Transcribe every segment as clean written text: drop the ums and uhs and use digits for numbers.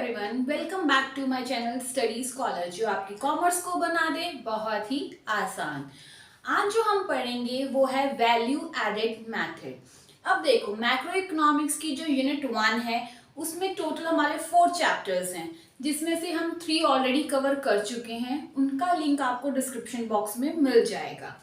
Everyone, welcome back to my channel study scholar, जो आपकी commerce को बना दे बहुत ही आसान। आज जो हम पढ़ेंगे वो है वैल्यू एडेड मेथड। अब देखो, मैक्रो इकोनॉमिक्स की जो यूनिट 1 है उसमें टोटल हमारे 4 चैप्टर्स हैं, जिसमें से हम 3 ऑलरेडी कवर कर चुके हैं। उनका लिंक आपको डिस्क्रिप्शन बॉक्स में मिल जाएगा।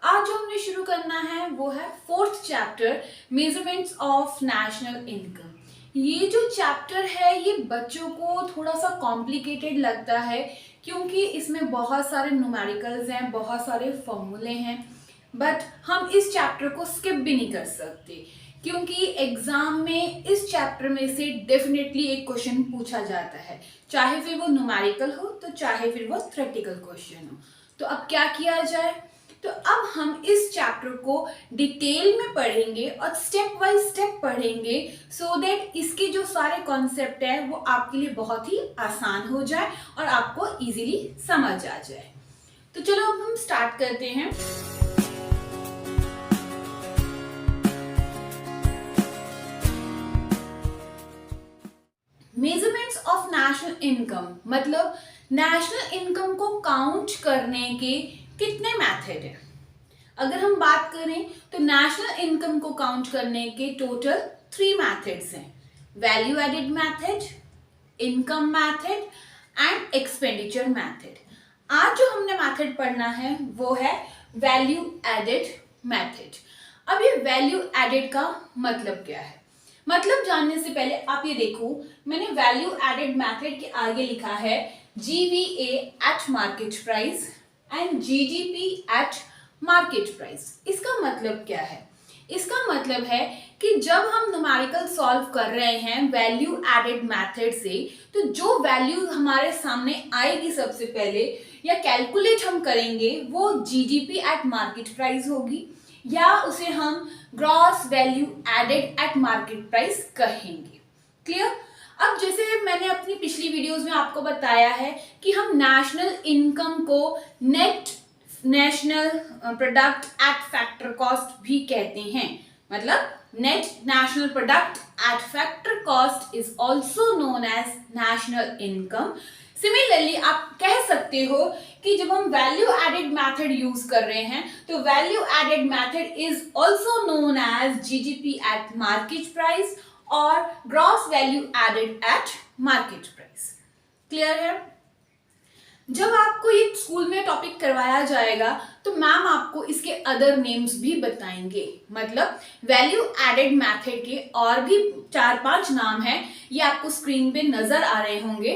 आज जो हमने शुरू करना है वो है 4th chapter, measurements of national income. ये जो चैप्टर है ये बच्चों को थोड़ा सा कॉम्प्लिकेटेड लगता है, क्योंकि इसमें बहुत सारे न्यूमेरिकल्स हैं, बहुत सारे फॉर्मूले हैं। बट हम इस चैप्टर को स्किप भी नहीं कर सकते, क्योंकि एग्जाम में इस चैप्टर में से डेफिनेटली एक क्वेश्चन पूछा जाता है, चाहे फिर वो न्यूमेरिकल हो तो चाहे फिर वो थ्योरेटिकल क्वेश्चन हो। तो अब क्या किया जाए, तो अब हम इस चैप्टर को डिटेल में पढ़ेंगे और स्टेप बाय स्टेप पढ़ेंगे, सो दैट इसके जो सारे कॉन्सेप्ट है वो आपके लिए बहुत ही आसान हो जाए और आपको इजीली समझ आ जाए। तो चलो अब हम स्टार्ट करते हैं। मेजरमेंट्स ऑफ नेशनल इनकम मतलब नेशनल इनकम को काउंट करने के कितने मेथड है। अगर हम बात करें तो नेशनल इनकम को काउंट करने के टोटल 3 मेथड्स हैं, value added method, income method and expenditure method. आज जो हमने मेथड पढ़ना है वो है वैल्यू एडेड मेथड। अब ये वैल्यू एडेड का मतलब क्या है, मतलब जानने से पहले आप ये देखो, मैंने वैल्यू एडेड मेथड के आगे लिखा है GVA eight market price and GDP at market price. इसका मतलब क्या है, इसका मतलब है कि जब हम न्यूमेरिकल सॉल्व कर रहे हैं वैल्यू एडेड मेथड से, तो जो वैल्यू हमारे सामने आएगी सबसे पहले या कैलकुलेट हम करेंगे वो GDP एट मार्केट प्राइस होगी, या उसे हम gross value added at market price कहेंगे। क्लियर। अब जैसे मैंने अपनी पिछली वीडियोस में आपको बताया है कि हम नेशनल इनकम को net national product at factor cost भी कहते हैं, मतलब net national product at factor cost is also known as national income. Similarly आप कह सकते हो कि जब हम वैल्यू एडेड मेथड यूज कर रहे हैं तो value added method is also known as GDP at market price और gross value added at market price. Clear है। जब आपको ये स्कूल में टॉपिक करवाया जाएगा तो मैम आपको इसके अदर नेम्स भी बताएंगे, मतलब वैल्यू एडेड मेथड के और भी 4-5 नाम हैं, ये आपको स्क्रीन पे नजर आ रहे होंगे।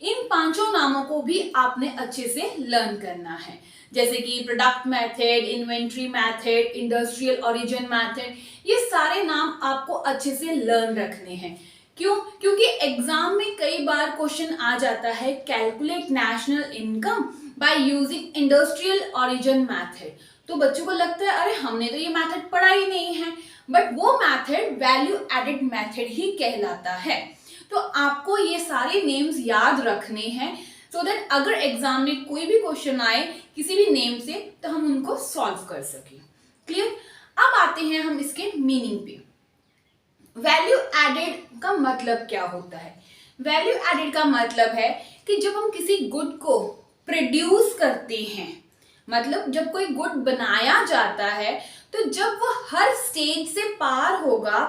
इन 5 नामों को भी आपने अच्छे से लर्न करना है, जैसे कि product method, inventory method, industrial origin method. ये सारे नाम आपको अच्छे से लर्न रखने हैं। क्यों? क्योंकि एग्जाम में कई बार क्वेश्चन आ जाता है calculate national income by using industrial origin method. तो बच्चों को लगता है अरे हमने तो ये मेथड पढ़ा ही नहीं है, बट वो मेथड वैल्यू एडेड मेथड ही कहलाता है। तो आपको ये सारे नेम्स याद रखने हैं, सो दैट अगर एग्जाम में कोई भी क्वेश्चन आए किसी भी नेम से तो हम उनको सॉल्व कर सकें। क्लियर। अब आते हैं हम इसके मीनिंग पे। वैल्यू एडेड का मतलब क्या होता है। वैल्यू एडेड का मतलब है कि जब हम किसी गुड को प्रोड्यूस करते हैं, मतलब जब कोई गुड बनाया जाता है, तो जब वो हर स्टेज से पार होगा,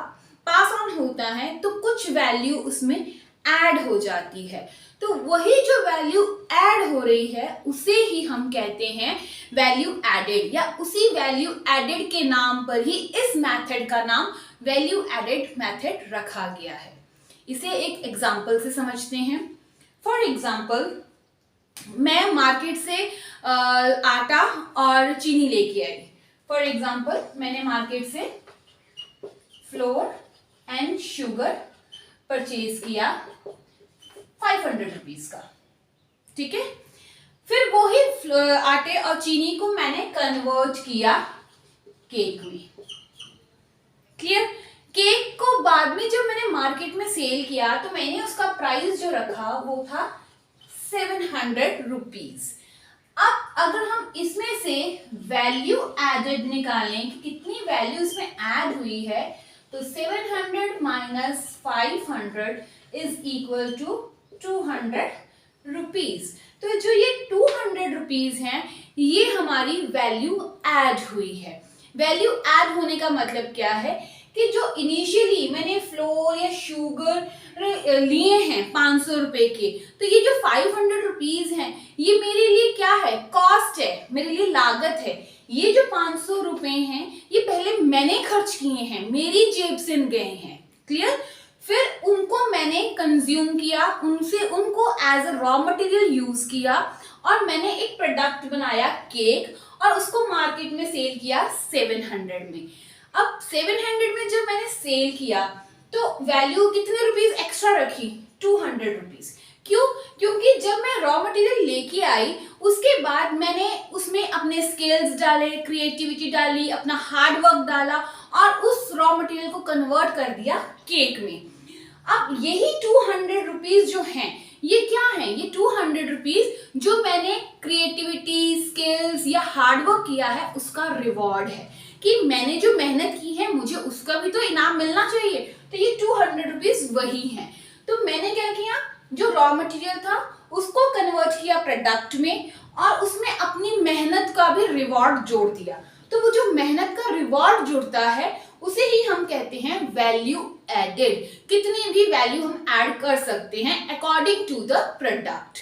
पास ऑन होता है, तो कुछ वैल्यू उसमें ऐड हो जाती है। तो वही जो वैल्यू ऐड हो रही है उसे ही हम कहते हैं वैल्यू एडेड, या उसी वैल्यू एडेड के नाम पर ही इस मेथड का नाम वैल्यू एडेड मेथड रखा गया है। इसे एक एग्जांपल से समझते हैं। फॉर एग्जांपल, मैं मार्केट से आटा और चीनी लेके आई। फॉर एग्जांपल, मैंने मार्केट से फ्लोर एंड शुगर परचेज किया 500 रुपीज का, ठीक है। फिर वही आटे और चीनी को मैंने कन्वर्ट किया केक में। क्लियर। केक को बाद में जब मैंने मार्केट में सेल किया तो मैंने उसका प्राइस जो रखा वो था 700 रुपीज। अब अगर हम इसमें से वैल्यू एडेड निकालें कि कितनी वैल्यू इसमें ऐड हुई है, तो 700 minus 500 is equal to 200 rupees. तो जो ये 200 रुपीज हैं ये हमारी वैल्यू ऐड हुई है। वैल्यू ऐड होने का मतलब क्या है कि जो इनिशियली मैंने फ्लोर या शुगर लिए हैं 500 रुपए के, तो ये जो 500 रुपीज हैं ये मेरे लिए क्या है, कॉस्ट है, मेरे लिए लागत है। ये जो 500 रुपए हैं ये पहले मैंने खर्च किए हैं, मेरी जेब से गए हैं, क्लियर। फिर उनको मैंने कंज्यूम किया, उनको as a raw material use किया और मैंने एक प्रोडक्ट बनाया केक और उसको मार्केट में सेल किया 700 में। अब 700 में जब मैंने सेल किया तो वैल्यू कितने रुपीस एक्स्ट्रा रखी, 200 रुपीज। क्यों? क्योंकि जब मैं रॉ मटेरियल लेके आई उसके बाद मैंने उसमें अपने स्किल्स डाले, क्रिएटिविटी डाली, अपना हार्ड वर्क डाला और उस रॉ मटेरियल को कन्वर्ट कर दिया केक में। अब यही 200 रुपीज जो हैं ये क्या है, ये 200 रुपीज जो मैंने क्रिएटिविटी, स्किल्स या हार्डवर्क किया है उसका रिवॉर्ड है कि मैंने जो मेहनत की है मुझे उसका भी तो इनाम मिलना चाहिए। तो ये 200 रुपीज वही है। तो मैंने क्या किया, जो रॉ मटेरियल था उसको कन्वर्ट किया प्रोडक्ट में और उसमें अपनी मेहनत का भी रिवॉर्ड जोड़ दिया। तो वो जो मेहनत का रिवॉर्ड जुड़ता है उसे ही हम कहते हैं वैल्यू एडेड। कितनी भी वैल्यू हम ऐड कर सकते हैं according to the product,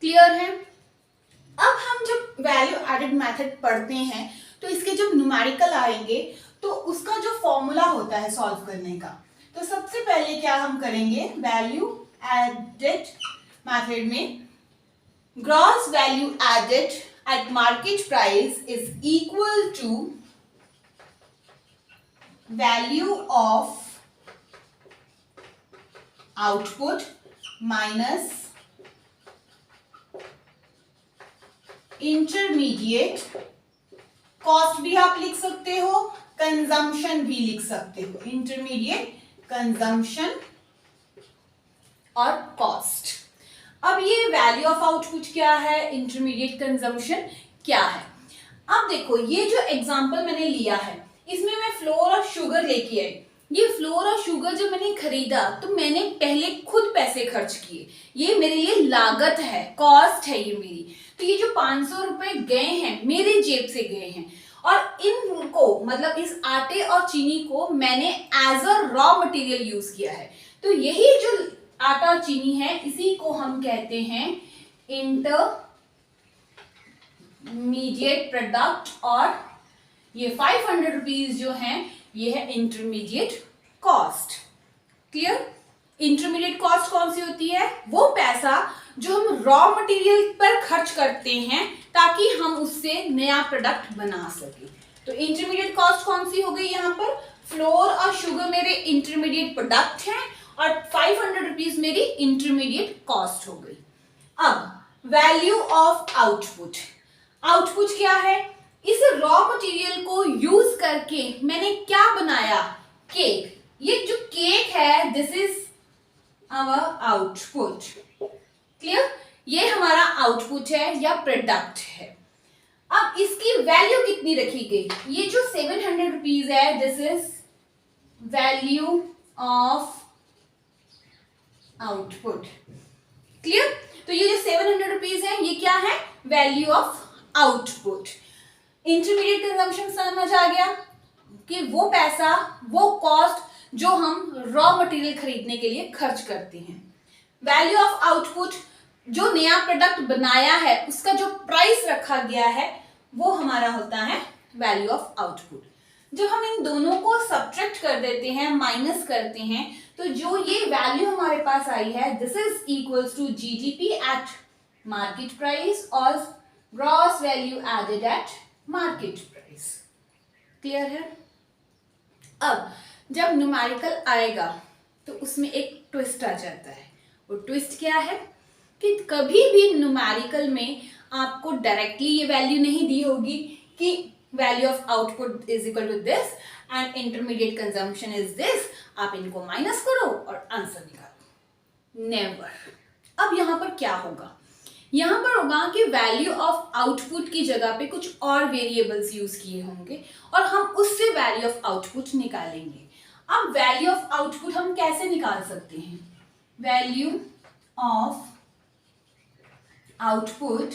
clear है। अब हम जब वैल्यू एडेड मेथड पढ़ते हैं तो इसके जब न्यूमेरिकल आएंगे तो उसका जो फॉर्मूला होता है सॉल्व करने का, तो सबसे पहले क्या हम करेंगे, वैल्यू एडेड मेथड में gross value added at market price is equal to value of output minus intermediate cost भी आप लिख सकते हो, कंजम्पशन भी लिख सकते हो, इंटरमीडिएट कंजम्पशन और कॉस्ट। अब ये वैल्यू ऑफ आउटपुट क्या है, इंटरमीडिएट कंजम्पशन क्या है। अब देखो ये जो एग्जांपल मैंने लिया है इसमें मैं फ्लोर और शुगर लेके आई। ये फ्लोर और शुगर जब मैंने खरीदा तो मैंने पहले खुद पैसे खर्च किए, ये मेरे लिए लागत है, कॉस्ट है ये मेरी। तो ये जो 500 रुपए गए हैं मेरे जेब से गए हैं और इनको मतलब इस आटे और चीनी को मैंने as a raw material use किया है। तो यही जो आटा और चीनी है इसी को हम कहते हैं इंटरमीडिएट प्रोडक्ट और ये 500 रुपीज जो हैं ये है intermediate cost, clear. Intermediate cost कौन सी होती है, वो पैसा जो हम रॉ मटेरियल पर खर्च करते हैं ताकि हम उससे नया प्रोडक्ट बना सके। तो इंटरमीडिएट कॉस्ट कौन सी हो गई, यहाँ पर फ्लोर और शुगर मेरे इंटरमीडिएट प्रोडक्ट हैं और 500 रुपीज मेरी इंटरमीडिएट कॉस्ट हो गई। अब वैल्यू ऑफ आउटपुट, आउटपुट क्या है, इस रॉ मटेरियल को यूज करके मैंने क्या बनाया, केक। ये जो केक है this is our output, clear. ये हमारा आउटपुट है या प्रोडक्ट है। अब इसकी वैल्यू कितनी रखी गई, ये जो 700 रुपीज है this is value of output, clear. तो ये जो 700 रुपीज है ये क्या है, value of output. Intermediate consumption समझ आ गया कि वो पैसा, वो कॉस्ट जो हम रॉ मटेरियल खरीदने के लिए खर्च करते हैं। वैल्यू ऑफ आउटपुट, जो नया प्रोडक्ट बनाया है उसका जो प्राइस रखा गया है वो हमारा होता है वैल्यू ऑफ आउटपुट। जब हम इन दोनों को सब्ट्रैक्ट कर देते हैं, माइनस करते हैं, तो जो ये वैल्यू हमारे पास आई है this is equals to GDP at market price और gross value added at market price, clear है। अब जब न्यूमेरिकल आएगा तो उसमें एक ट्विस्ट आ जाता है। वो ट्विस्ट क्या है कि कभी भी न्यूमेरिकल में आपको डायरेक्टली ये वैल्यू नहीं दी होगी कि value of output is equal to this and intermediate consumption is this, आप इनको माइनस करो और आंसर निकालो, नेवर। अब यहाँ पर क्या होगा, यहाँ पर होगा कि वैल्यू ऑफ आउटपुट की जगह पे कुछ और वेरिएबल्स यूज किए होंगे और हम उससे वैल्यू ऑफ आउटपुट निकालेंगे। अब वैल्यू ऑफ आउटपुट हम कैसे निकाल सकते हैं, value of output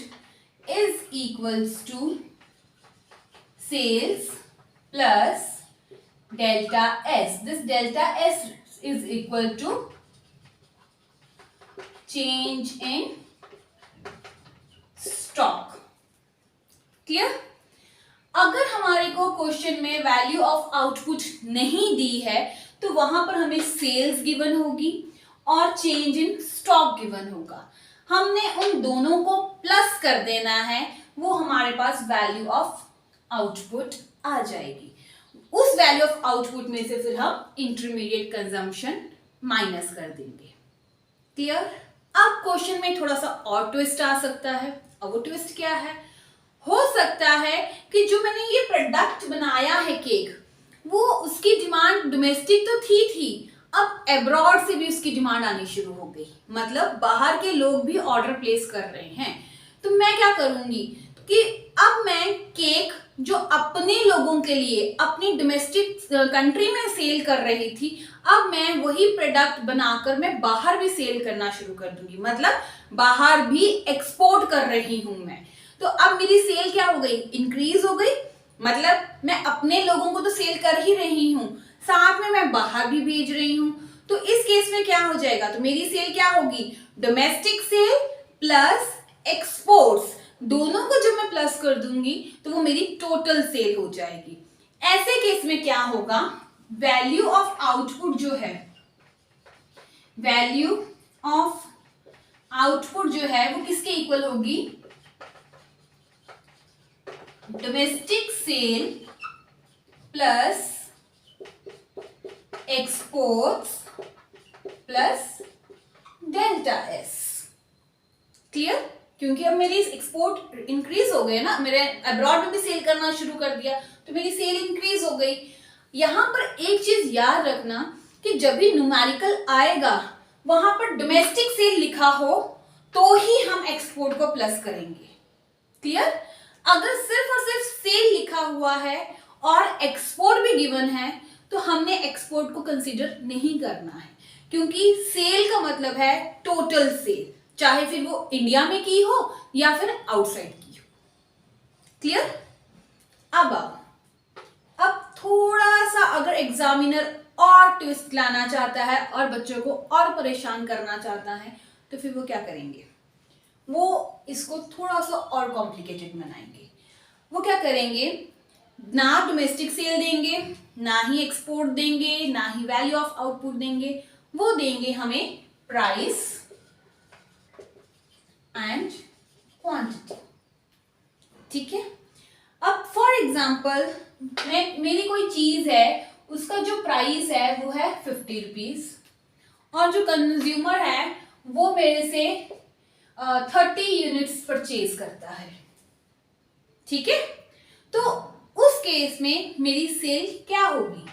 is equals to sales plus delta S. This delta S is equal to change in stock. Clear? अगर हमारे को क्वेश्चन में वैल्यू ऑफ आउटपुट नहीं दी है तो वहां पर हमें सेल्स गिवन होगी और चेंज इन स्टॉक गिवन होगा. हमने उन दोनों को प्लस कर देना है, वो हमारे पास वैल्यू ऑफ आउटपुट आ जाएगी. उस वैल्यू ऑफ आउटपुट में से फिर हम इंटरमीडिएट कंजम्पशन माइनस कर देंगे. क्लियर? अब क्वेश्चन में थोड़ा सा और ट्विस्ट आ सकता है. अब वो ट्विस्ट क्या है? हो सकता है कि जो मैंने ये प्रोडक्ट बनाया है केक, वो उसकी डिमांड डोमेस्टिक तो थी, अब एब्रॉड से भी उसकी डिमांड आनी शुरू हो गई. मतलब बाहर के लोग भी ऑर्डर प्लेस कर रहे हैं. तो मैं क्या करूंगी कि अब मैं केक जो अपने लोगों के लिए अपनी डोमेस्टिक कंट्री में सेल कर रही थी, अब मैं वही प्रोडक्ट बनाकर मैं बाहर भी सेल करना शुरू कर दूंगी. मतलब बाहर भी एक्सपोर्ट कर रही हूं मैं. तो अब मेरी सेल क्या हो गई? इंक्रीज हो गई. मतलब मैं अपने लोगों को तो सेल कर ही रही हूं, साथ में मैं बाहर भी भेज रही हूं. तो इस केस में क्या हो जाएगा? तो मेरी सेल क्या होगी? डोमेस्टिक सेल प्लस एक्सपोर्ट्स, दोनों को जब मैं प्लस कर दूंगी तो वो मेरी टोटल सेल हो जाएगी. ऐसे केस में क्या होगा? वैल्यू ऑफ आउटपुट जो है, वैल्यू ऑफ आउटपुट जो है वो किसके इक्वल होगी? Domestic sale plus exports plus delta S. Clear? क्योंकि अब मेरी एक्सपोर्ट इंक्रीज हो गए ना, मेरे अब्रॉड में भी सेल करना शुरू कर दिया तो मेरी सेल इंक्रीज हो गई. यहां पर एक चीज याद रखना कि जब भी न्यूमेरिकल आएगा वहां पर डोमेस्टिक सेल लिखा हो तो ही हम एक्सपोर्ट को प्लस करेंगे. क्लियर? अगर सिर्फ और सिर्फ सेल लिखा हुआ है और एक्सपोर्ट भी गिवन है तो हमने एक्सपोर्ट को कंसीडर नहीं करना है, क्योंकि सेल का मतलब है टोटल सेल, चाहे फिर वो इंडिया में की हो या फिर आउटसाइड की हो. क्लियर? अब थोड़ा सा अगर एग्जामिनर और ट्विस्ट लाना चाहता है और बच्चों को और परेशान करना चाहता है तो फिर वो क्या करेंगे? वो इसको थोड़ा सा और कॉम्प्लिकेटेड बनाएंगे. वो क्या करेंगे? ना डोमेस्टिक सेल देंगे, ना ही एक्सपोर्ट देंगे, ना ही वैल्यू ऑफ आउटपुट देंगे. वो देंगे हमें प्राइस एंड क्वांटिटी. ठीक है? अब फॉर एग्जाम्पल मेरी कोई चीज है, उसका जो प्राइस है वो है 50 रुपीज और जो कंज्यूमर है वो मेरे से 30 यूनिट्स परचेज करता है. ठीक है? तो उस केस में मेरी सेल क्या होगी?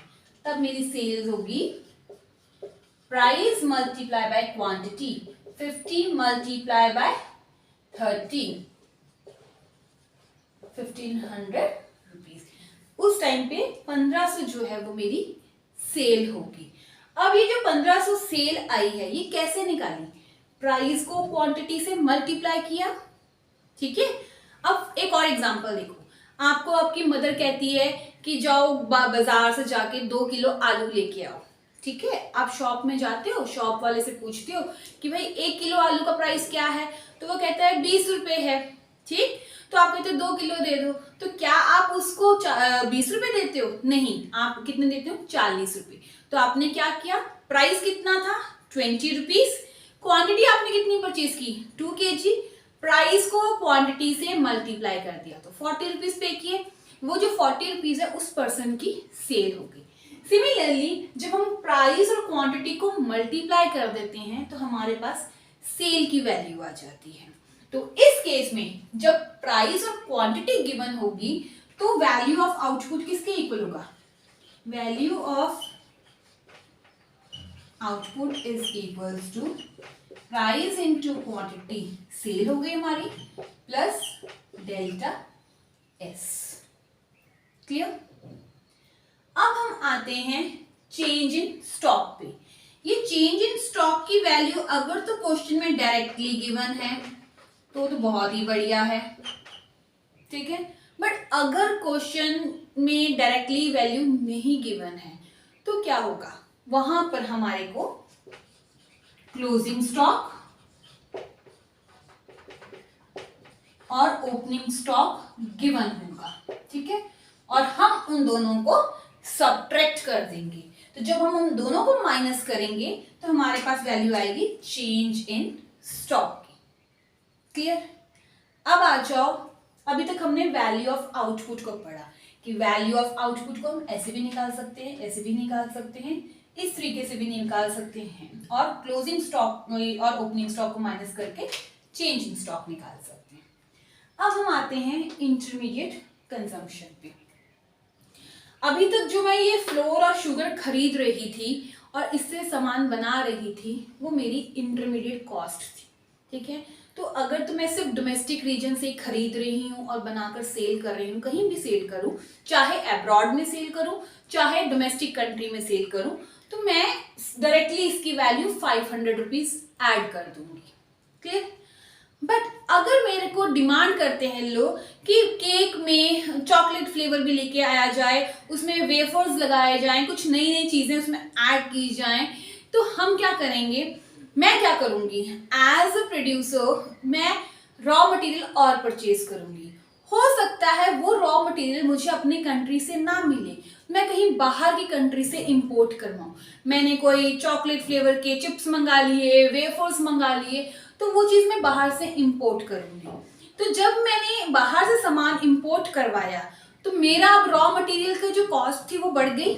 तब मेरी सेल्स होगी price multiply by quantity. 50 multiply by 30, 1500 rupees. उस टाइम पे 1500 जो है वो मेरी सेल होगी. अब ये जो 1500 सेल आई है ये कैसे निकाली? प्राइस को क्वांटिटी से मल्टीप्लाई किया. ठीक है? अब एक और एग्जांपल देखो. आपको आपकी मदर कहती है कि जाओ बाजार से जाके 2 किलो आलू लेके आओ. ठीक है? आप शॉप में जाते हो, शॉप वाले से पूछते हो कि भाई 1 किलो आलू का प्राइस क्या है, तो वो कहता है 20 रुपए है. ठीक? तो आप कहते हो 2 किलो दे दो. तो क्या आप उसको 20 रुपए देते हो? नहीं. आप कितने देते हो? 40 रुपए. तो आपने क्या किया? प्राइस कितना था? 20 रुपीज. क्वांटिटी आपने कितनी परचेज की? 2 kg. प्राइस को क्वांटिटी से मल्टीप्लाई कर दिया तो 40 रुपीज पे किए. वो जो 40 रुपीज है उस पर्सन की सेल हो गई. सिमिलरली जब हम प्राइस और क्वांटिटी को मल्टीप्लाई कर देते हैं तो हमारे पास सेल की वैल्यू आ जाती है. तो इस केस में जब प्राइस और क्वांटिटी गिवन होगी तो वैल्यू ऑफ आउटपुट किसके इक्वल होगा? Value of output is equals to price into quantity. Sale हो गई हमारी प्लस डेल्टा एस. क्लियर? अब हम आते हैं चेंज इन स्टॉक पे. ये चेंज इन स्टॉक की वैल्यू अगर तो क्वेश्चन में डायरेक्टली गिवन है तो बहुत ही बढ़िया है, ठीक है। बट अगर क्वेश्चन में डायरेक्टली वैल्यू नहीं गिवन है तो क्या होगा, वहां पर हमारे को क्लोजिंग स्टॉक और ओपनिंग स्टॉक गिवन होगा, ठीक है। और हम उन दोनों को सब्ट्रैक्ट कर देंगे, तो जब हम उन दोनों को माइनस करेंगे तो हमारे पास वैल्यू आएगी चेंज इन स्टॉक की। क्लियर? अब आ जाओ, अभी तक हमने वैल्यू ऑफ आउटपुट को पढ़ा कि वैल्यू ऑफ आउटपुट को हम ऐसे भी निकाल सकते हैं, ऐसे भी निकाल सकते हैं, इस तरीके से भी निकाल सकते हैं, और क्लोजिंग स्टॉक और ओपनिंग स्टॉक को माइनस करके चेंज इन स्टॉक निकाल सकते हैं। अब हम आते हैं इंटरमीडिएट कंजम्पशन पे। अभी तक जो मैं ये फ्लोर और शुगर खरीद रही थी और इससे सामान बना रही थी वो मेरी इंटरमीडिएट कॉस्ट थी, ठीक है। तो अगर तो मैं सिर्फ डोमेस्टिक रीजन से खरीद रही हूँ और बनाकर सेल कर रही हूँ, कहीं भी सेल करूँ, चाहे अब्रॉड में सेल करूँ चाहे डोमेस्टिक कंट्री में सेल करूँ, तो मैं डायरेक्टली इसकी वैल्यू 500 रुपीज ऐड कर दूंगी। क्लियर? बट अगर मेरे को डिमांड करते हैं लोग कि केक में चॉकलेट फ्लेवर भी लेके आया जाए, उसमें वेफर्स लगाए जाएं, कुछ नई नई चीजें उसमें ऐड की जाएं, तो हम क्या करेंगे, मैं क्या करूंगी, एज अ प्रोड्यूसर मैं रॉ मटेरियल और परचेज करूंगी। हो सकता है वो रॉ मटेरियल मुझे अपनी कंट्री से ना मिले, मैं कहीं बाहर की कंट्री से इंपोर्ट करवाऊं। मैंने कोई चॉकलेट फ्लेवर के चिप्स मंगा लिए, वेफर्स मंगा लिए, तो वो चीज मैं बाहर से इंपोर्ट करूंगी। तो जब मैंने बाहर से सामान इंपोर्ट करवाया तो मेरा अब रॉ मटेरियल का जो कॉस्ट थी वो बढ़ गई।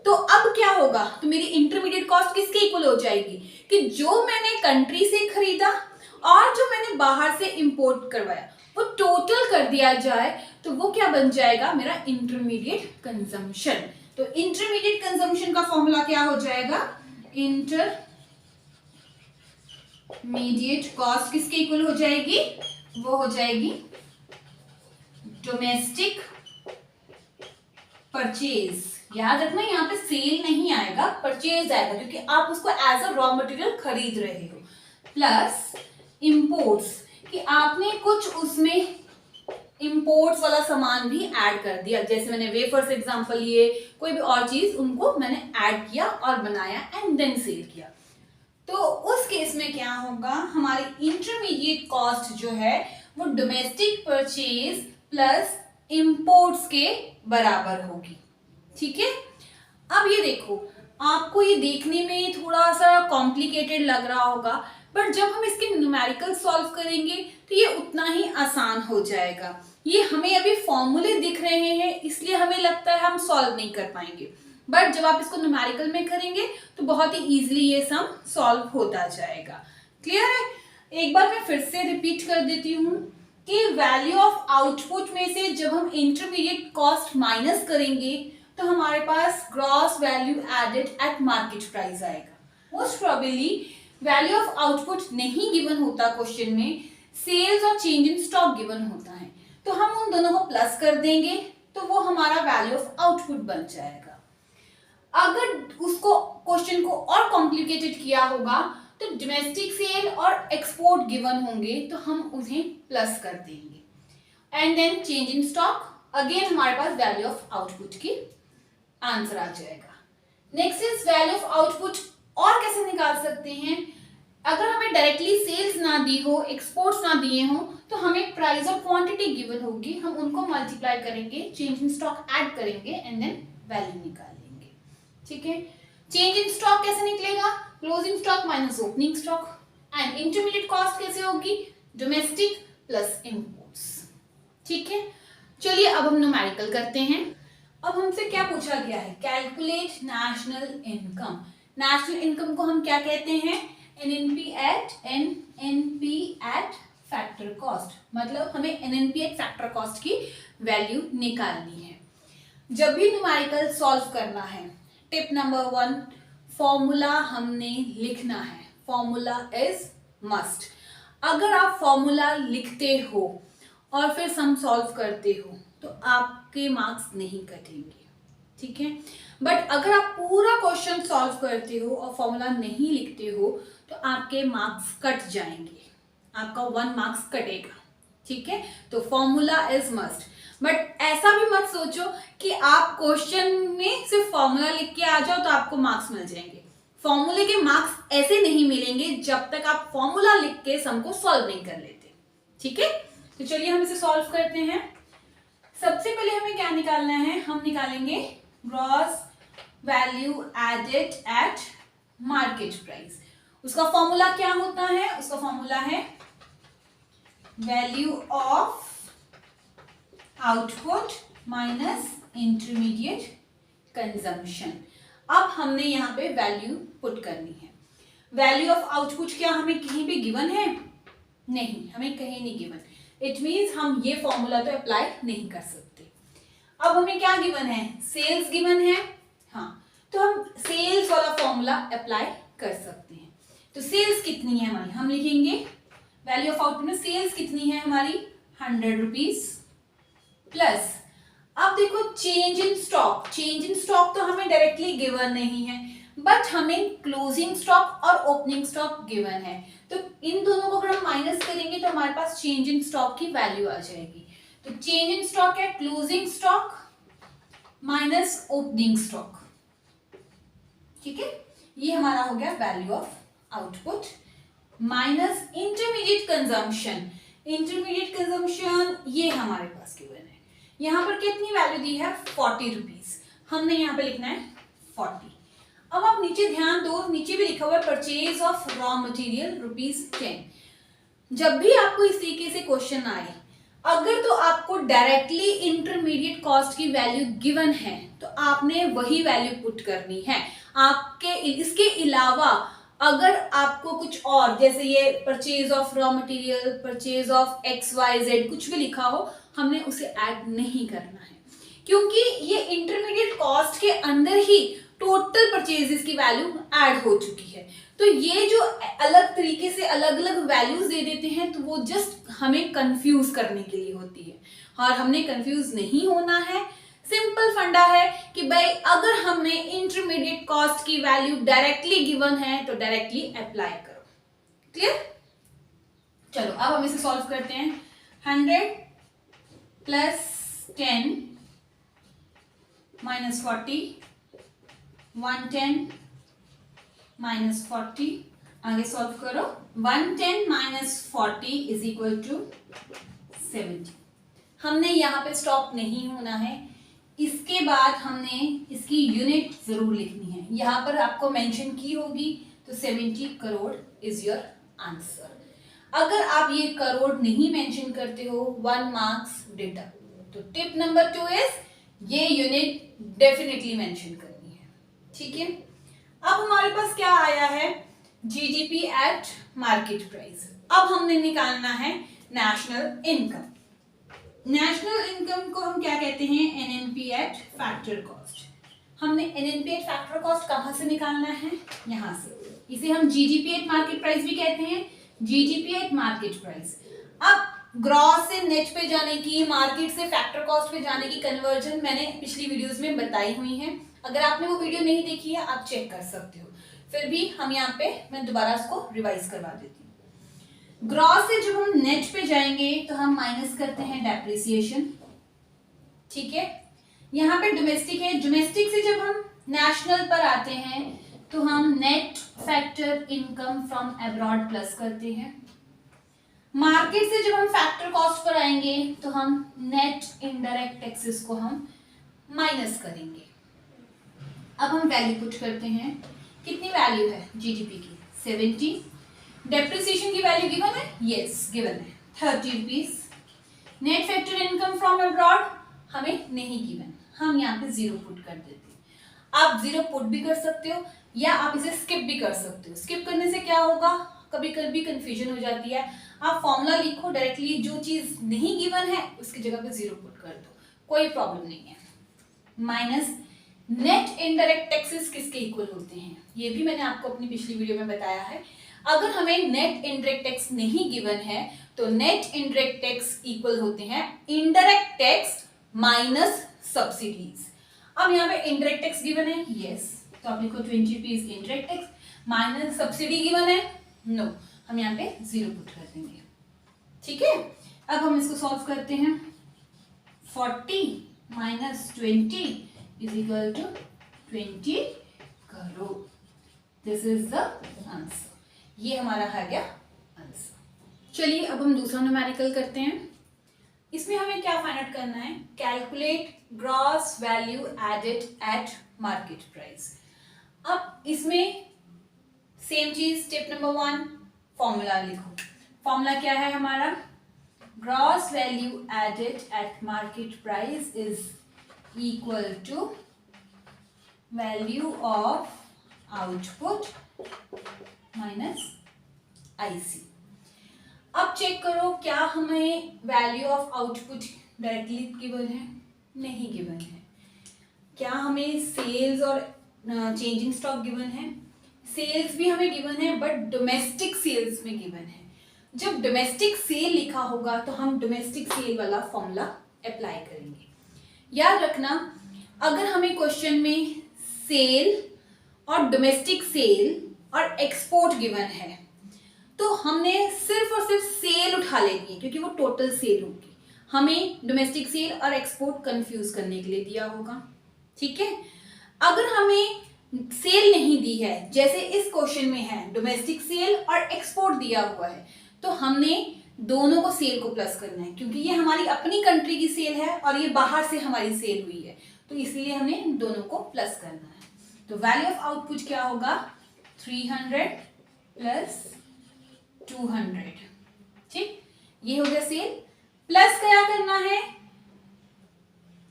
तो अब क्या होगा, तो मेरी इंटरमीडिएट कॉस्ट किसके इक्वल हो जाएगी, कि जो मैंने कंट्री से खरीदा और जो मैंने बाहर से इंपोर्ट करवाया वो टोटल कर दिया जाए तो वो क्या बन जाएगा, मेरा इंटरमीडिएट कंजम्पशन। तो इंटरमीडिएट कंजम्पशन का फॉर्मूला क्या हो जाएगा, इंटरमीडिएट कॉस्ट किसके इक्वल हो जाएगी, वो हो जाएगी डोमेस्टिक परचेज। याद रखना यहाँ पे सेल नहीं आएगा, परचेज आएगा, क्योंकि आप उसको एज अ रॉ मटेरियल खरीद रहे हो, प्लस इंपोर्ट्स कि आपने कुछ उसमें इंपोर्ट्स वाला सामान भी ऐड कर दिया, जैसे मैंने वेफर्स एग्जांपल लिए, कोई भी और चीज उनको मैंने ऐड किया और बनाया एंड देन सेल किया। तो उस केस में क्या होगा, हमारी इंटरमीडिएट कॉस्ट जो है वो डोमेस्टिक परचेज प्लस इंपोर्ट्स के बराबर होगी, ठीक है। अब ये देखो, आपको ये देखने में थोड़ा सा कॉम्प्लिकेटेड लग रहा होगा, बट जब हम इसके न्यूमेरिकल सॉल्व करेंगे तो ये उतना ही आसान हो जाएगा। ये हमें अभी फॉर्मूले दिख रहे हैं इसलिए हमें लगता है हम सॉल्व नहीं कर पाएंगे, बट जब आप इसको न्यूमेरिकल में करेंगे तो बहुत ही इजीली ये सम सॉल्व होता जाएगा। क्लियर है? एक बार मैं फिर से रिपीट कर देती हूँ कि वैल्यू ऑफ आउटपुट में से जब हम इंटरमीडिएट कॉस्ट माइनस करेंगे तो हमारे पास gross value added at market price आएगा। Most probably value of output नहीं गिवन होता क्वेश्चन में, सेल्स और चेंज इन स्टॉक गिवन होता है, तो हम उन दोनों को प्लस कर देंगे तो वो हमारा वैल्यू ऑफ आउटपुट बन जाएगा। अगर उसको क्वेश्चन को और कॉम्प्लिकेटेड किया होगा तो डोमेस्टिक सेल और एक्सपोर्ट गिवन होंगे तो हम उन्हें प्लस कर देंगे and then change in stock, again हमारे पास वैल्यू ऑफ आउटपुट की आंसर आ जाएगा। Next is value of output और कैसे निकाल सकते हैं, अगर हमें डायरेक्टली सेल्स ना दी हो, एक्सपोर्ट्स ना दिए हो, तो हमें प्राइस और क्वांटिटी गिवन होगी, हम उनको मल्टीप्लाई करेंगे, चेंज इन स्टॉक ऐड करेंगे एंड देन वैल्यू निकालेंगे, ठीक है। चेंज इन स्टॉक कैसे निकलेगा, closing stock minus opening stock, and intermediate cost कैसे होगी, डोमेस्टिक प्लस इंपोर्ट्स, ठीक है। चलिए अब हम न्यूमेरिकल करते हैं। अब हमसे क्या पूछा गया है, calculate national income. National income को हम क्या कहते हैं, एनएनपी एट फैक्टर कॉस्ट, मतलब हमें एनएनपी एट फैक्टर कॉस्ट की वैल्यू निकालनी है। जब भी न्यूमेरिकल सॉल्व करना है, टिप नंबर 1, फॉर्मूला हमने लिखना है, फॉर्मूला इज मस्ट। अगर आप फॉर्मूला लिखते हो और फिर सम सॉल्व करते हो तो आपके मार्क्स नहीं कटेंगे, ठीक है। बट अगर आप पूरा क्वेश्चन सॉल्व करते हो और फॉर्मूला नहीं लिखते हो तो आपके मार्क्स कट जाएंगे, आपका 1 मार्क्स कटेगा, ठीक है। तो फॉर्मूला इज मस्ट। बट ऐसा भी मत सोचो कि आप क्वेश्चन में सिर्फ फॉर्मूला लिख के आ जाओ तो आपको मार्क्स मिल जाएंगे। फॉर्मूले के मार्क्स ऐसे नहीं मिलेंगे जब तक आप फॉर्मूला लिख के सम को सॉल्व नहीं कर लेते, ठीक है। तो चलिए हम इसे सॉल्व करते हैं। सबसे पहले हमें क्या निकालना है, हम निकालेंगे gross value added at market price. उसका फॉर्मूला क्या होता है, उसका फॉर्मूला है value of output minus intermediate consumption. अब हमने यहाँ पे वैल्यू पुट करनी है। वैल्यू ऑफ आउटपुट क्या हमें कहीं पे गिवन है? नहीं, हमें कहीं नहीं गिवन। इट मीन्स हम ये फॉर्मूला तो अप्लाई नहीं कर सकते। अब हमें क्या गिवन है? सेल्स गिवन है, हाँ, तो हम सेल्स वाला फॉर्मूला अप्लाई कर सकते हैं। तो सेल्स कितनी है हमारी, हम लिखेंगे वैल्यू ऑफ आउटपुट में सेल्स कितनी है हमारी 100 रुपीज प्लस, अब देखो change in stock. Change in stock तो हमें डायरेक्टली गिवन नहीं है, बट हमें क्लोजिंग स्टॉक और ओपनिंग स्टॉक गिवन है। तो इन दोनों को अगर हम माइनस करेंगे तो हमारे पास चेंज इन स्टॉक की वैल्यू आ जाएगी। तो चेंज इन स्टॉक है closing stock minus opening stock, ठीक है। ये हमारा हो गया value of output minus intermediate consumption. Intermediate consumption ये हमारे पास गिवन है। यहां पर कितनी वैल्यू दी है 40 रुपीज, हमने यहां पे लिखना है 40। अब आप नीचे ध्यान दो, नीचे भी लिखा हुआ है परचेज ऑफ रॉ मटेरियल ₹10। जब भी आपको इस तरीके से क्वेश्चन आए, अगर तो आपको डायरेक्टली इंटरमीडिएट कॉस्ट की वैल्यू गिवन है तो आपने वही वैल्यू पुट करनी है। आपके इसके अलावा अगर आपको कुछ और, जैसे ये purchase of raw material, purchase of XYZ कुछ भी लिखा हो, हमने उसे ऐड नहीं करना है, क्योंकि ये इंटरमीडिएट कॉस्ट के अंदर ही टोटल परचेजेस की वैल्यू ऐड हो चुकी है। तो ये जो अलग तरीके से अलग अलग वैल्यूज दे देते हैं तो वो जस्ट हमें कंफ्यूज करने के लिए होती है, और हमने कंफ्यूज नहीं होना है। सिंपल फंडा है कि भाई अगर हमें इंटरमीडिएट कॉस्ट की वैल्यू डायरेक्टली गिवन है तो डायरेक्टली अप्लाई करो। क्लियर? चलो अब हम इसे सॉल्व करते हैं। 100 प्लस 10 माइनस 40, 110 माइनस 40, आगे सॉल्व करो। 110 माइनस 40 इज इक्वल टू 70। हमने यहाँ पे स्टॉप नहीं होना है, इसके बाद हमने इसकी यूनिट जरूर लिखनी है। यहाँ पर आपको मेंशन की होगी, तो 70 करोड़ इज योर आंसर। अगर आप ये करोड़ नहीं मेंशन करते हो 1 मार्क्स डिडक्ट। तो टिप नंबर 2 इज ये यूनिट डेफिनेटली मेंशन करनी है, ठीक है। अब हमारे पास क्या आया है, जीडीपी एट मार्केट प्राइस। अब हमने निकालना है नेशनल इनकम। नेशनल इनकम को हम क्या कहते हैं, एनएनपी एट फैक्टर कॉस्ट। हमने एनएनपी एट फैक्टर कॉस्ट कहां से निकालना है, यहां से। इसे हम जीडीपी एट मार्केट प्राइस भी कहते हैं, जीडीपी एट मार्केट प्राइस। अब ग्रॉस से नेट पे जाने की, मार्केट से फैक्टर कॉस्ट पे जाने की कन्वर्जन मैंने पिछली वीडियोस में बताई हुई है। अगर आपने वो वीडियो नहीं देखी है आप चेक कर सकते हो। फिर भी हम यहाँ पे मैं दोबारा इसको रिवाइज करवा देती हूँ। ग्रॉस से जब हम नेट पे जाएंगे तो हम माइनस करते हैं डेप्रिसिएशन, ठीक है। यहाँ पे डोमेस्टिक है, डोमेस्टिक से जब हम नेशनल पर आते हैं तो हम net factor income from abroad plus करते हैं। मार्केट से जब हम फैक्टर कॉस्ट पर आएंगे तो हम नेट इनडायरेक्ट टैक्सेस को हम माइनस करेंगे। अब हम वैल्यू पुट करते हैं, कितनी वैल्यू है जीडीपी की 70। डेप्रिसिएशन की वैल्यू गिवन है, यस गिवन है 30 rupees. Net factor income from abroad हमें नहीं गिवन, हम यहाँ पे 0 पुट कर देते हैं। आप 0 पुट भी कर सकते हो या आप इसे स्किप भी कर सकते हो। स्किप करने से क्या होगा, कभी कभी कंफ्यूजन हो जाती है। आप फॉर्मूला लिखो डायरेक्टली, जो चीज नहीं गिवन है उसकी जगह पे 0 पुट कर दो, कोई प्रॉब्लम नहीं है। माइनस नेट इनडायरेक्ट टैक्सेस किसके इक्वल होते हैं, ये भी मैंने आपको अपनी पिछली वीडियो में बताया है। अगर हमें नेट इनडायरेक्ट टैक्स नहीं गिवन है तो नेट इनडायरेक्ट टैक्स इक्वल होते हैं इनडायरेक्ट टैक्स माइनस सब्सिडीज। अब यहाँ पे इंडायरेक्ट टैक्स गिवन है, यस, तो आप लिखो 20 rupees indirect tax, minus subsidy given है, नो, हम यहाँ पे 0 पुट कर देंगे। ठीक है, अब हम इसको सॉल्व करते हैं। 40 minus 20 is equal to 20 crore. This is the answer, ये हमारा है गया आंसर। चलिए अब हम दूसरा न्यूमेरिकल करते हैं। इसमें हमें क्या फाइंड आउट करना है, calculate gross value added at market price. अब इसमें सेम चीज, स्टेप नंबर 1, फॉर्मूला लिखो। फॉर्मूला क्या है हमारा, gross value added at market price is equal to value of output minus IC. अब चेक करो क्या हमें value of output directly given है, नहीं गिवन है। क्या हमें सेल्स और चेंजिंग स्टॉक गिवन है, सेल्स भी हमें गिवन है बट डोमेस्टिक सेल्स में गिवन है। जब डोमेस्टिक सेल लिखा होगा तो हम डोमेस्टिक सेल वाला फॉर्मूला अप्लाई करेंगे। याद रखना, अगर हमें क्वेश्चन में सेल और डोमेस्टिक सेल और एक्सपोर्ट गिवन है तो हमने सिर्फ और सिर्फ सेल उठा लेनी है क्योंकि वो टोटल सेल होगी। हमें डोमेस्टिक सेल और एक्सपोर्ट कंफ्यूज करने के लिए दिया होगा। ठीक है, अगर हमें सेल नहीं दी है, जैसे इस क्वेश्चन में है डोमेस्टिक सेल और एक्सपोर्ट दिया हुआ है, तो हमने दोनों को सेल को प्लस करना है क्योंकि ये हमारी अपनी कंट्री की सेल है और ये बाहर से हमारी सेल हुई है, तो इसलिए हमने दोनों को प्लस करना है। तो वैल्यू ऑफ आउटपुट क्या होगा, 300 प्लस 200। ठीक, ये हो गया सेल, प्लस क्या करना है,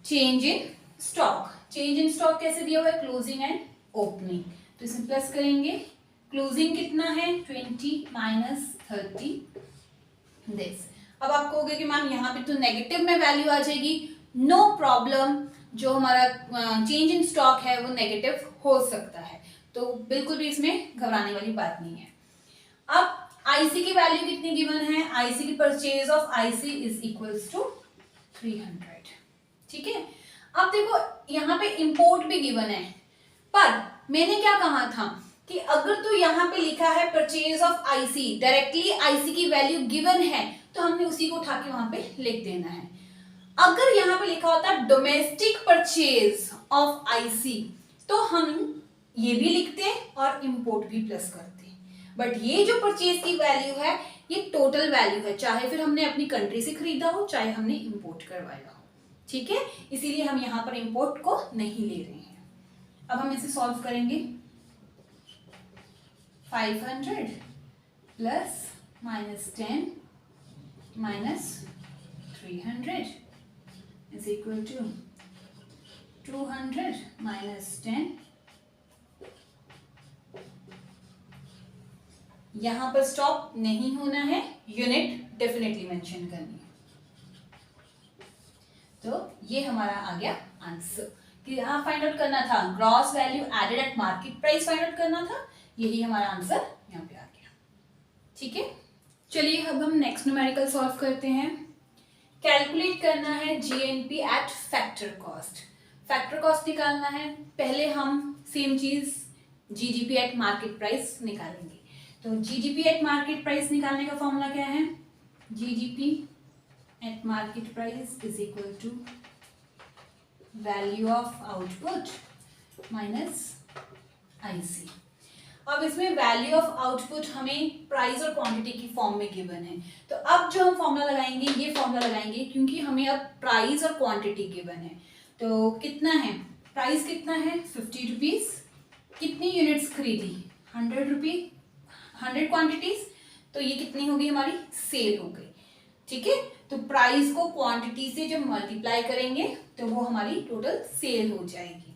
change in stock. Change in stock कैसे दिया हुआ है, क्लोजिंग एंड ओपनिंग, तो इसमें प्लस करेंगे। क्लोजिंग कितना है, 20 माइनस 30 दिस। अब आप कहोगे कि मैम यहाँ पे तो नेगेटिव में वैल्यू आ जाएगी, नो प्रॉब्लम, जो हमारा चेंज इन स्टॉक है वो नेगेटिव हो सकता है, तो बिल्कुल भी इसमें घबराने वाली बात नहीं है। अब आईसी की वैल्यू कितनी गिवन है, आईसी की purchase of IC is equals to 300। ठीक है, अब देखो यहाँ पे इंपोर्ट भी गिवन है, पर मैंने क्या कहा था कि अगर तो यहाँ पे लिखा है purchase of IC, directly IC की वैल्यू गिवन है तो हमने उसी को उठा के वहां पे लिख देना है। अगर यहाँ पे लिखा होता डोमेस्टिक परचेज ऑफ आईसी तो हम ये भी लिखते और इंपोर्ट भी प्लस करते, बट ये जो परचेज की वैल्यू है ये टोटल वैल्यू है, चाहे फिर हमने अपनी कंट्री से खरीदा हो चाहे हमने इंपोर्ट करवाया हो। ठीक है, इसीलिए हम यहाँ पर इंपोर्ट को नहीं ले रहे हैं। अब हम इसे सॉल्व करेंगे। 500 plus minus 10 minus 300 is equal to 200 minus 10। यहां पर स्टॉप नहीं होना है, यूनिट डेफिनेटली मेंशन करनी है। तो ये हमारा आ गया आंसर कि यहाँ फाइंड आउट करना था gross value added at market price find out करना था, यही हमारा आंसर यहाँ पे आ गया। ठीक है, चलिए अब हम नेक्स्ट न्यूमेरिकल सॉल्व करते हैं। कैलकुलेट करना है GNP eight factor cost. Factor cost निकालना है, पहले हम सेम चीज जीडीपी एट मार्केट प्राइस निकालेंगे। तो जीडीपी एट मार्केट प्राइस निकालने का फॉर्मूला क्या है, GDP at market price is equal to value of output minus IC. अब इसमें वैल्यू ऑफ आउटपुट हमें प्राइस और क्वांटिटी की फॉर्म में गिवन है, तो अब जो हम फॉर्मूला लगाएंगे ये फॉर्मूला लगाएंगे क्योंकि हमें अब प्राइस और क्वांटिटी गिवन है। तो कितना है, प्राइस कितना है 50 रुपीज, कितनी यूनिट्स खरीदी 100 रुपीज, 100 क्वांटिटीज, तो ये कितनी होगी हमारी सेल हो गई। ठीक है, तो प्राइस को क्वांटिटी से जब मल्टीप्लाई करेंगे तो वो हमारी टोटल सेल हो जाएगी।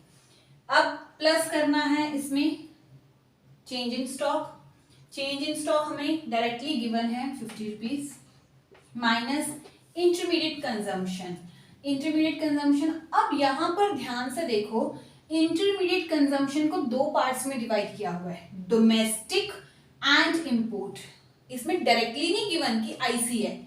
अब प्लस करना है इसमें change in stock. Change in stock हमें डायरेक्टली गिवन है 50 rupees minus intermediate consumption. Intermediate consumption, अब यहाँ पर ध्यान से देखो, इंटरमीडिएट कंजम्पशन को दो पार्ट्स में डिवाइड किया हुआ है, डोमेस्टिक एंड इंपोर्ट। इसमें डायरेक्टली नहीं गिवन कि आईसी है,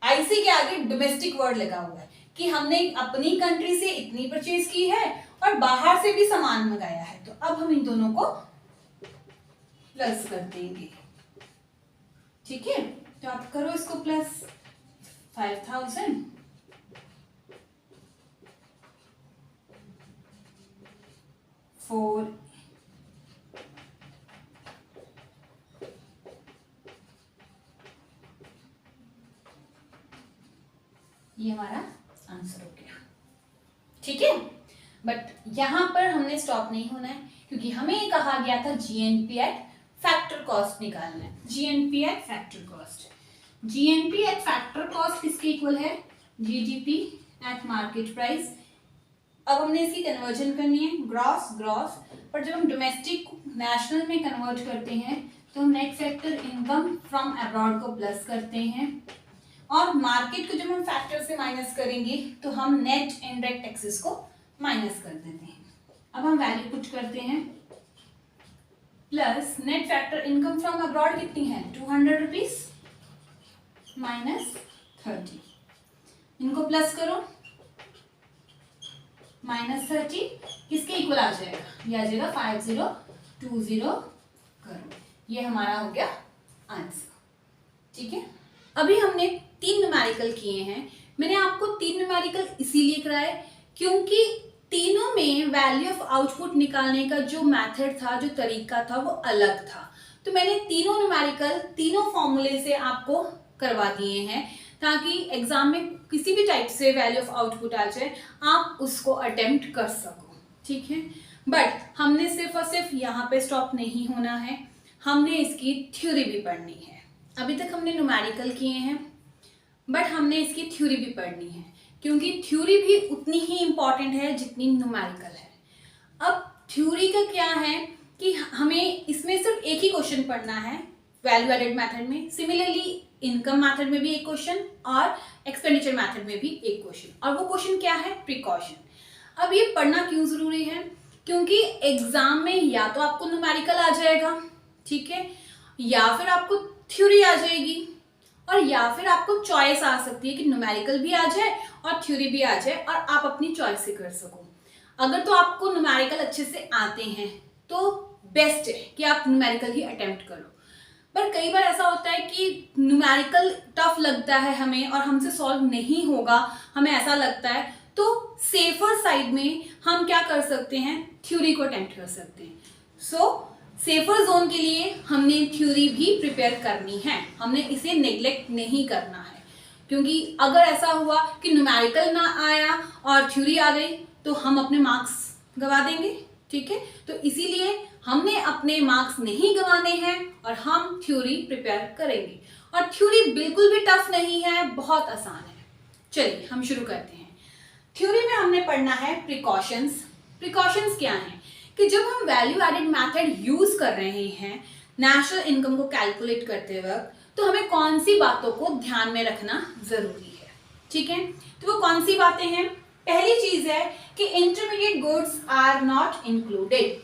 आईसी के आगे डोमेस्टिक वर्ड लगा हुआ है कि हमने अपनी कंट्री से इतनी परचेज की है और बाहर से भी सामान मंगाया है, तो अब हम इन दोनों को प्लस कर देंगे। ठीक है, तो आप करो इसको प्लस 5000 4 ये हमारा आंसर हो गया। ठीक है, बट यहां पर हमने स्टॉप नहीं होना है, क्योंकि हमें कहा गया था जीएनपी एट फैक्टर कॉस्ट निकालना है। GNP eight factor cost, GNP eight factor cost किसके इक्वल है? GDP at market price. अब हमने इसकी कन्वर्जन करनी है ग्रॉस ग्रॉस, पर जब हम डोमेस्टिक नेशनल में कन्वर्ट करते हैं तो हम net factor income from abroad को प्लस करते हैं, और मार्केट को जब हम फैक्टर से माइनस करेंगे तो हम नेट इनडायरेक्ट टैक्सेस को माइनस कर देते हैं। अब हम वैल्यू पुट करते हैं, plus net factor income from abroad कितनी है? 200 रुपीज माइनस 30, इनको प्लस करो, माइनस 30 किसके इक्वल आ जाएगा? ये आ जाएगा 5020 करो। ये हमारा हो गया आंसर। ठीक है, अभी हमने 3 न्यूमेरिकल किए हैं। मैंने आपको 3 न्यूमेरिकल इसीलिए कराए क्योंकि तीनों में वैल्यू ऑफ आउटपुट निकालने का जो मेथड था, जो तरीका था, वो अलग था। तो मैंने तीनों न्यूमेरिकल तीनों फॉर्मूले से आपको करवा दिए हैं ताकि एग्जाम में किसी भी टाइप से वैल्यू ऑफ आउटपुट आ जाए आप उसको अटेम्प्ट कर सको। ठीक है, बट हमने सिर्फ और सिर्फ यहाँ पे स्टॉप नहीं होना है, हमने इसकी थ्योरी भी पढ़नी है। अभी तक हमने न्यूमेरिकल किए हैं, बट हमने इसकी थ्योरी भी पढ़नी है, क्योंकि थ्योरी भी उतनी ही इम्पॉर्टेंट है जितनी न्यूमेरिकल है। अब थ्योरी का क्या है कि हमें इसमें सिर्फ एक ही क्वेश्चन पढ़ना है वैल्यू एडेड मेथड में, सिमिलरली इनकम मेथड में भी एक क्वेश्चन और एक्सपेंडिचर मेथड में भी एक क्वेश्चन, और वो क्वेश्चन क्या है? प्रिकॉशन। अब ये पढ़ना क्यों जरूरी है? क्योंकि एग्जाम में या तो आपको न्यूमेरिकल आ जाएगा, ठीक है, या फिर आपको थ्योरी आ जाएगी, और या फिर आपको चॉइस आ सकती है कि न्यूमेरिकल भी आ जाए और थ्योरी भी आ जाए और आप अपनी चॉइस से कर सको। अगर तो आपको न्यूमेरिकल अच्छे से आते हैं तो बेस्ट है कि आप न्यूमेरिकल ही अटेम्प्ट करो, पर कई बार ऐसा होता है कि न्यूमेरिकल टफ लगता है हमें और हमसे सॉल्व नहीं होगा, हमें ऐसा लगता है, तो सेफर साइड में हम क्या कर सकते हैं? थ्योरी को अटेम्प्ट कर सकते हैं। सो सेफर जोन के लिए हमने थ्योरी भी प्रिपेयर करनी है, हमने इसे नेग्लेक्ट नहीं करना है, क्योंकि अगर ऐसा हुआ कि न्यूमेरिकल ना आया और थ्योरी आ गई तो हम अपने मार्क्स गवा देंगे। ठीक है, तो इसीलिए हमने अपने मार्क्स नहीं गंवाने हैं और हम थ्योरी प्रिपेयर करेंगे, और थ्योरी बिल्कुल भी टफ नहीं है, बहुत आसान है। चलिए हम शुरू करते हैं। थ्योरी में हमने पढ़ना है प्रिकॉशंस। प्रिकॉशंस क्या हैं कि जब हम वैल्यू एडेड मेथड यूज कर रहे हैं नेशनल इनकम को कैलकुलेट करते वक्त, तो हमें कौन सी बातों को ध्यान में रखना जरूरी है। ठीक है, तो वो कौन सी बातें हैं? पहली चीज है कि intermediate goods are not included.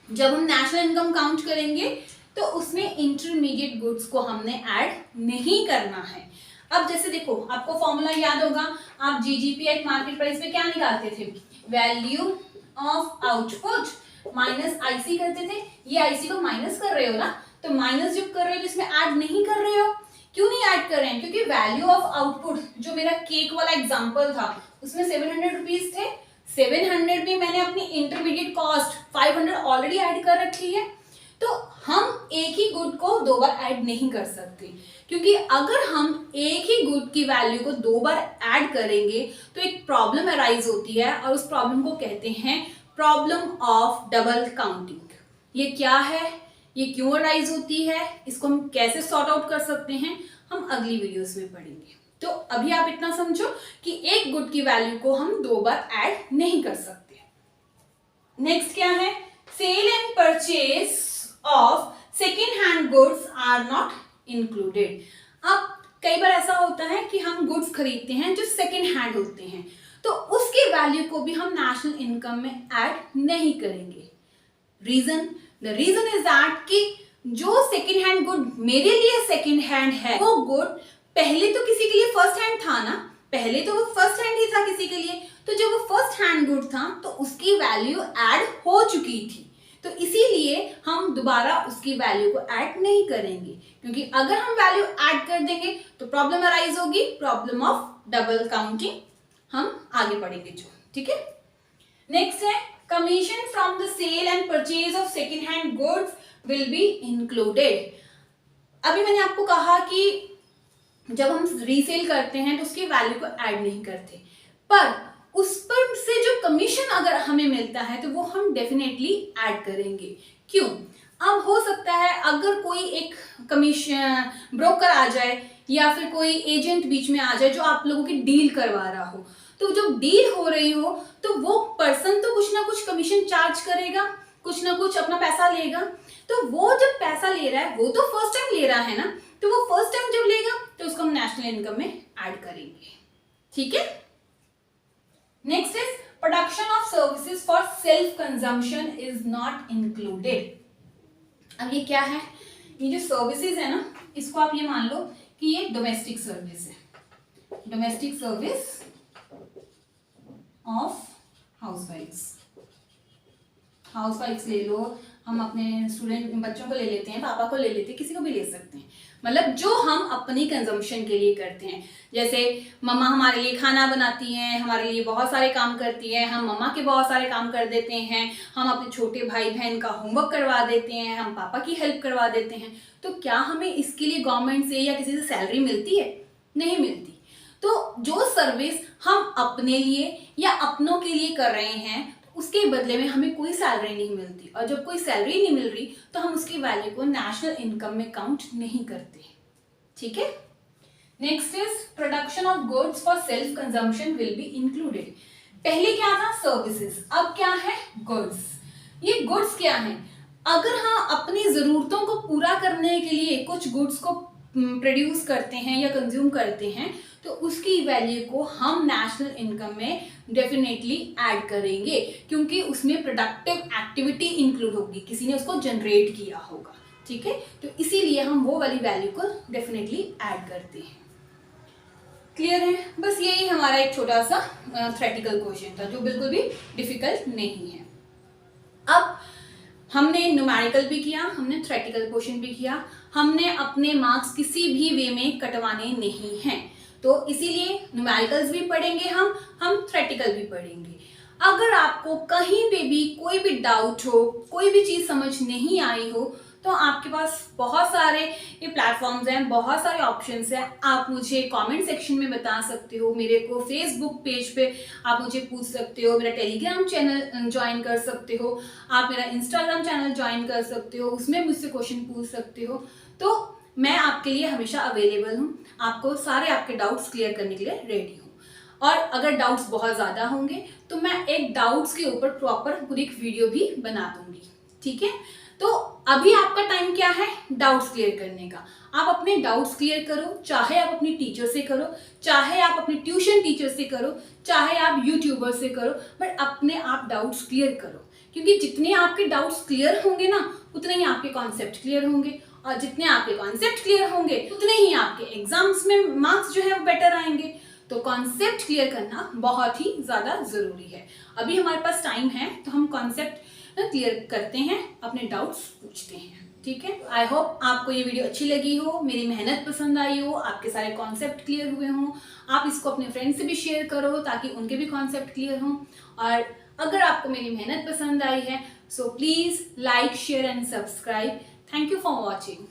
जब हम नेशनल इनकम काउंट करेंगे तो उसमें इंटरमीडिएट गुड्स को हमने ऐड नहीं करना है। अब जैसे देखो, आपको फॉर्मूला याद होगा, आप जीडीपी एट मार्केट प्राइस में क्या निकालते थे? Value of output minus IC करते थे। ये आईसी को माइनस कर रहे हो ना, तो माइनस जब कर रहे हो तो इसमें ऐड नहीं कर रहे हो। क्यों नहीं ऐड कर रहे हैं? क्योंकि वैल्यू ऑफ आउटपुट जो मेरा केक वाला एग्जांपल था उसमें 700 रुपीज थे, 700 में मैंने अपनी इंटरमीडिएट कॉस्ट 500 ऑलरेडी ऐड कर रखी है, तो हम एक ही गुड को 2 बार ऐड नहीं कर सकते, क्योंकि अगर हम एक ही गुड की वैल्यू को 2 बार ऐड करेंगे तो एक प्रॉब्लम अराइज होती है, और उस प्रॉब्लम को कहते हैं प्रॉब्लम ऑफ डबल काउंटिंग। ये क्या है, ये क्यों अराइज होती है, इसको हम कैसे सॉर्ट आउट कर सकते हैं, हम अगली वीडियोस में पढ़ेंगे। तो अभी आप इतना समझो कि एक गुड की वैल्यू को हम 2 बार ऐड नहीं कर सकते। नेक्स्ट क्या है? Sale and purchase of second hand goods are not included. अब कई बार ऐसा होता है कि हम गुड्स खरीदते हैं जो सेकेंड हैंड होते हैं, तो उसकी वैल्यू को भी हम नेशनल इनकम में ऐड नहीं करेंगे। Reason, the reason is that कि जो सेकेंड हैंड गुड मेरे लिए सेकेंड हैंड है, वो गुड पहले तो किसी के लिए फर्स्ट हैंड था ना, पहले तो वो फर्स्ट हैंड ही था किसी के लिए, तो जब वो फर्स्ट हैंड गुड था तो उसकी वैल्यू ऐड हो चुकी थी, तो इसीलिए हम दोबारा उसकी वैल्यू को ऐड नहीं करेंगे, क्योंकि अगर हम वैल्यू ऐड कर देंगे तो प्रॉब्लम अराइज होगी, प्रॉब्लम ऑफ डबल काउंटिंग। हम आगे पढ़ेंगे जो, ठीक है। नेक्स्ट है commission from the sale and purchase of second hand goods will be included. अभी मैंने आपको कहा कि जब हम रीसेल करते हैं तो उसकी वैल्यू को ऐड नहीं करते, पर उस पर से जो कमीशन अगर हमें मिलता है तो वो हम डेफिनेटली ऐड करेंगे। क्यों? अब हो सकता है अगर कोई एक कमीशन ब्रोकर आ जाए या फिर कोई एजेंट बीच में आ जाए जो आप लोगों की डील करवा रहा हो, तो जब डील हो रही हो तो वो पर्सन तो कुछ ना कुछ कमीशन चार्ज करेगा, कुछ ना कुछ अपना पैसा लेगा। तो वो जब पैसा ले रहा है वो तो फर्स्ट टाइम ले रहा है ना, तो वो फर्स्ट टाइम जब लेगा तो उसको हम नेशनल इनकम में ऐड करेंगे, ठीक है। Next is production of services for self consumption is not included. अब ये क्या है? ये जो सर्विसेज है ना, इसको आप ये मान लो कि ये डोमेस्टिक सर्विस है, डोमेस्टिक सर्विस ऑफ हाउसवाइफ्स। हाउसवाइफ्स ले लो, हम अपने स्टूडेंट बच्चों को ले लेते हैं, पापा को ले लेते हैं, किसी को भी ले सकते हैं, मतलब जो हम अपनी कंजम्पशन के लिए करते हैं। जैसे मम्मा हमारे लिए खाना बनाती हैं, हमारे लिए बहुत सारे काम करती हैं, हम मम्मा के बहुत सारे काम कर देते हैं, हम अपने छोटे भाई बहन का होमवर्क करवा देते हैं, हम पापा की हेल्प करवा देते हैं। तो क्या हमें इसके लिए गवर्नमेंट से या किसी से सैलरी मिलती है? नहीं मिलती। तो जो सर्विस हम अपने लिए या अपनों के लिए कर रहे हैं उसके बदले में हमें कोई सैलरी नहीं मिलती, और जब कोई सैलरी नहीं मिल रही तो हम उसकी वैल्यू को नेशनल इनकम में काउंट नहीं करते, ठीक है। Next is production of goods for self consumption will be included. पहले क्या था? सर्विसेज, अब क्या है? गुड्स। ये गुड्स क्या है? अगर हम अपनी जरूरतों को पूरा करने के लिए कुछ गुड्स को प्रोड्यूस करते हैं या कंज्यूम करते हैं तो उसकी वैल्यू को हम नेशनल इनकम में डेफिनेटली ऐड करेंगे, क्योंकि उसमें प्रोडक्टिव एक्टिविटी इंक्लूड होगी, किसी ने उसको जनरेट किया होगा, ठीक है। तो इसीलिए हम वो वाली वैल्यू को डेफिनेटली ऐड करते हैं। क्लियर है? बस यही हमारा एक छोटा सा थ्योरेटिकल क्वेश्चन था जो बिल्कुल भी डिफिकल्ट नहीं है। अब हमने न्यूमेरिकल भी किया, हमने थ्योरेटिकल क्वेश्चन भी किया, हमने अपने मार्क्स किसी भी वे में कटवाने नहीं हैं, तो इसीलिए न्यूमेरिकल्स भी पढ़ेंगे, हम थ्योरेटिकल भी पढ़ेंगे। अगर आपको कहीं पे भी कोई भी डाउट हो, कोई भी चीज़ समझ नहीं आई हो, तो आपके पास बहुत सारे ये प्लेटफॉर्म्स हैं, बहुत सारे ऑप्शंस हैं। आप मुझे कमेंट सेक्शन में बता सकते हो, मेरे को फेसबुक पेज पे आप मुझे पूछ सकते हो, मेरा टेलीग्राम चैनल ज्वाइन कर सकते हो, आप मेरा इंस्टाग्राम चैनल ज्वाइन कर सकते हो, उसमें मुझसे क्वेश्चन पूछ सकते हो। तो मैं आपके लिए हमेशा अवेलेबल हूँ, आपको सारे आपके डाउट्स क्लियर करने के लिए रेडी हूँ। और अगर डाउट्स बहुत ज़्यादा होंगे तो मैं एक डाउट्स के ऊपर प्रॉपर पूरी एक वीडियो भी बना दूंगी, ठीक है। तो अभी आपका टाइम क्या है? डाउट्स क्लियर करने का। आप अपने डाउट्स क्लियर करो, चाहे आप अपनी टीचर से करो, चाहे आप अपनी ट्यूशन टीचर से करो, चाहे आप यूट्यूबर से करो, बट अपने आप डाउट्स क्लियर करो, क्योंकि जितने आपके डाउट्स क्लियर होंगे ना उतने ही आपके कॉन्सेप्ट क्लियर होंगे, और जितने आपके कॉन्सेप्ट क्लियर होंगे उतने ही आपके एग्जाम्स में मार्क्स जो है वो बेटर आएंगे। तो कॉन्सेप्ट क्लियर करना बहुत ही ज़्यादा ज़रूरी है। अभी हमारे पास टाइम है तो हम कॉन्सेप्ट क्लियर करते हैं, अपने डाउट्स पूछते हैं, ठीक है। आई होप आपको ये वीडियो अच्छी लगी हो, मेरी मेहनत पसंद आई हो, आपके सारे कॉन्सेप्ट क्लियर हुए हों। आप इसको अपने फ्रेंड्स से भी शेयर करो ताकि उनके भी कॉन्सेप्ट क्लियर हों। और अगर आपको मेरी मेहनत पसंद आई है so please like, share and subscribe. Thank you for watching.